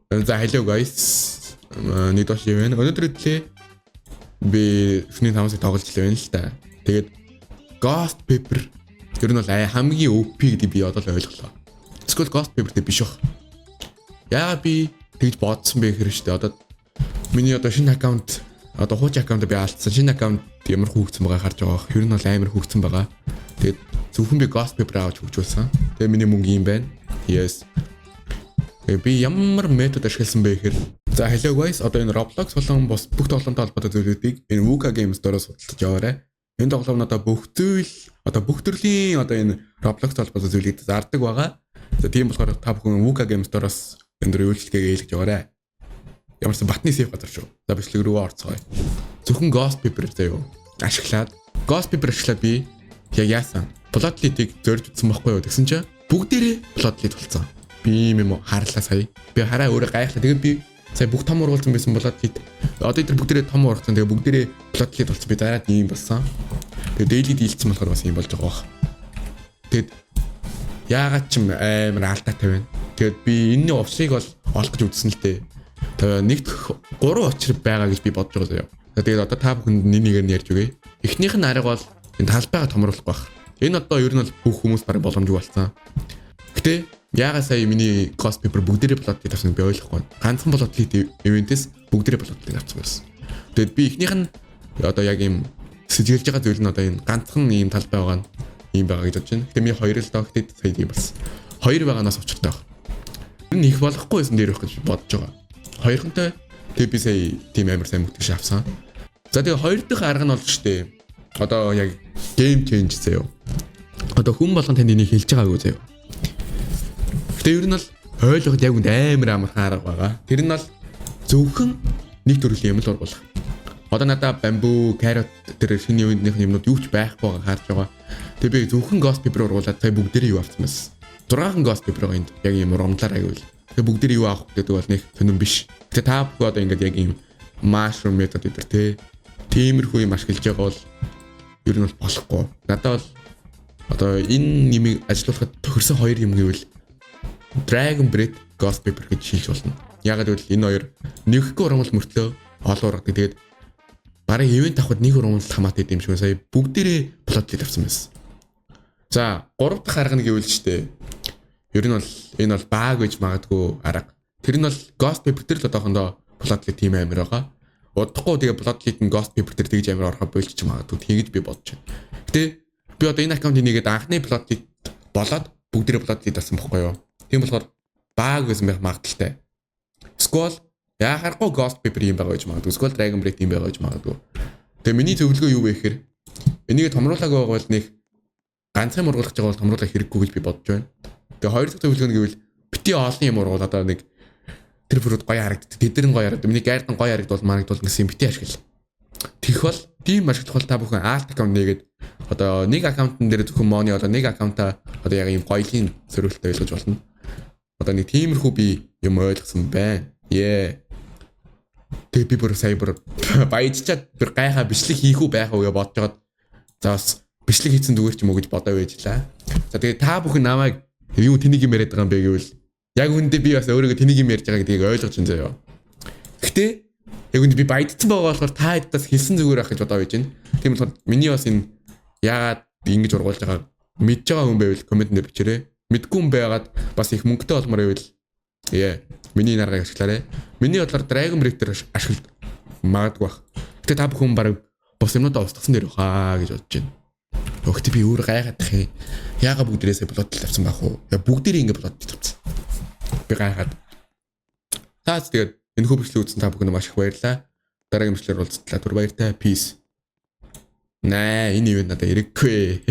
За hello guys. Нэгдүгээр шиг байна. Өнөөдөр хэлээ би эхний 5 сар тоглож л байна л та. Тэгээд Ghost Pepper ер нь бол хамгийн OP гэдэг би одоо л ойлголоо. Эсвэл Ghost Pepper гэдэг биш баг. Яагаад би тэгж бодсон бэ гэхээр шүү дээ. Одоо миний одоо шинэ аккаунт одоо хуучин аккаунт би алдсан. Шинэ аккаунт ямар хүүхдсэн байгаа харж байгаа. Ер нь бол амар хүүхдсэн байгаа. Тэгээд зөвхөн би Ghost Pepper авч хөгжүүлсэн. Тэгээд миний мөнгө юм байна. Yes. Би ямар метод ашигласан бэ гэхээр за hello guys одоо энэ Roblox болон бус бүх тоглоомтой холбоотой зүйлүүдийг энэ Wuka Games дээрээ судалж яваарай. Энэ тоглоом одоо бүх зүйл одоо бүх төрлийн одоо энэ Roblox холбоотой зүйлүүд зардаг байгаа. За тийм болохоор та бүхэн Wuka Games дээрээс энэ дөр үйлчлэгээ хийлгэж яваарай. Ямарсан батны сейф газар шүү. За бичлэг рүү орцгоё. Зөвхөн Ghost Pepper заяа ашиглаад Ghost Pepper ашиглаад би яг яасан Bloodlet-ийг зорж утсан байхгүй юу гэсэн чинь бүгдээрээ Bloodlet болсон. Би юм харлаа сая. Би хараа өөрөө гайхлаа. Тэгээд би сая бүх том ургуулсан байсан Bloodlet. Одоо тэр бүгдээрээ том ургацсан. Тэгээд бүгдээрээ Bloodlet болсон. Би дараад ийм болсон. Тэгээд daily дийлцсэн болохоор бас ийм болж байгаа бах. Тэгээд яагаад ч юм амар алдаатай байна. Тэгээд би энэний увшиг бол олох гэж үзсэн л дээ. Тэгээд нэгт 3 учир байгаа гэж би бодож байгаа заяа. Тэгээд одоо та бүхэнд нэгээр нь ярьж өгье. Эхнийх нь арга бол энэ талбайгаа томруулах байх. Энэ одоо ер нь бол бүх хүмүүс бараг боломжгүй болсон. Гэтэ яагаад сая миний Ghost Pepper бүгдээрээ Bloodlet авсан би ойлгохгүй. Ганцхан Bloodlet ивентээс бүгдээрээ Bloodlet авсан байсан. Тэгэд би эхнийх нь одоо яг юм сэжиглэж байгаа зүйл нь одоо энэ ганцхан ийм талбай байгаа нь ийм байгаа гэж бодож байна. Гэтэ миний хоёр л доо гэхэд сая ийм болсон. Хоёр байгаанаас учиртай баг. Энэ их болохгүй байсан дээр байх гэж бодож байгаа. Хоёрхонтой тэг би сая тийм амар сайн мөтгөш авсан. За тэгээ хоёр дахь арга нь бол штэ. Одоо яг game change заяа. Одоо хүн болгон танд энийг хэлж байгаагүй заяа. Гэтэ ер нь бол ойлгоход яг үнд амар амархан арга байгаа. Тэр нь бол зөвхөн нэг төрлийн юм л ургуулах. Одоо надад bamboo, carrot тэр шиний үнднийх юмнууд юу ч байхгүй байгаа харж байгаа. Тэгээ би зөвхөн Ghost Pepper ургуулад сая бүгдээрээ юу авсан байсан. 6 Ghost Pepper байгаа энд яг юм урамлаар аягүй. Тэгээ бүгдээрээ юу авах гэдэг бол нэг сонирн биш. Тэгээ та бүхэн одоо ингээд яг юм mushroom метод гэдэг те. Тиймэрхүү юм ашиглаж байгаа бол ер нь бол болохгүй. Надад бол одоо энэ нэмийг ажиллуулахад тохирсон хоёр юм гэвэл Dragon Breath Ghost Pepper гэж шилж болно. Яг гэвэл энэ хоёр нэгхгүй урамл мөртлөө олон ургадаг. Тэгээд бараг ивент авахд нэг урамл хамаатай юм шиг сая бүгдээрээ Bloodlet авсан байсан. За 3 дахь арга нь гэвэл штэ. Ер нь бол энэ бол баг гэж магадгүй арга. Тэр нь бол Ghost Pepper дээр л одоохондоо Bloodlet тийм амир байгаа. Удахгүй тэгээ Bloodlet нь Ghost Pepper дээр тэгж амир орохоо болчих магадгүй. Тэгэж би бодож байна. Гэтэ би одоо энэ аккаунтыг нэгээд анхны Bloodlet болоод бүгдээрээ Bloodlet авсан байхгүй юу? Тийм болохоор баг гэсэн байх магадaltaй. Skull яхахгүй Ghost Pepper юм байгаа гэж магадгүй. Skull Dragon Breath юм байгаа гэж магадгүй. Тэгээ миний зөвлөгөө юу вэ гэхээр энийг томруулаагүй байгаа бол нэг ганцхан ургуулж байгаа бол томруулах хэрэггүй гэж би бодож байна. Тэгээ хоёр дахь зөвлөгөө нь гэвэл бити олон юм ургуул одоо нэг тэр бүрүүд гоё харагддаг. Тэдэр нь гоё харагддаг. Миний гайрдан гоё харагдвал марагдвал гэсэн бити ашигла. Тэгэх бол тийм ашиглах бол та бүхэн alt аккаунт нэгээд одоо нэг аккаунтн дээр зөвхөн моны одоо нэг аккаунтаа одоо яг юм гоёлын зориултаа ойлгож болно. Одоо нэг тиймэрхүү би юм ойлгосон байна. Тэгээ би бүр сая бүр баяжчаад бүр гайхаа бичлэг хийх үү байх уу гэж бодож байгаад за бас бичлэг хийсэн зүгээр ч юм уу гэж бодоо байжлаа. За тэгээ та бүхэн намайг юу тэнийг юм яриад байгаа юм бэ гэвэл яг үндэ би бас өөрийгөө тэнийг юм ярьж байгаа гэдгийг ойлгож байна заяа. Гэхдээ яг үндэ би баядсан байгаа болохоор та хэддээс хэлсэн зүгээр ах гэж бодоо байж байна. Тийм болохоор миний бас энэ яагаад ингэж ургуулж байгааг мэдж байгаа хүн байвал коммент дээр бичээрэй. Мэдгүй хүн байгаад бас их мөнгөтэй олмоор байвал миний наргыг ашиглаарай. Миний бодлоор Dragon Breath ашиглаж магадгүй бах. Гэтэ та бүхэн баг бос юмнуудаа устгасан дээр хаа гэж бодож байна. Өгтөө би өөр гайхадах юм. Яага бүгдээрээсээ Bloodlet авсан байх уу? Я бүгдээрээ ингэ Bloodlet авсан. Би гайхаад. Таач тэгээд энэ хөвчлөө үзсэн та бүхэнд маш их баярлалаа. Дараагийн бичлэгээр уулзтлаа. Түр баяртай. Peace. Наа, энэ юу надад ирэггүй.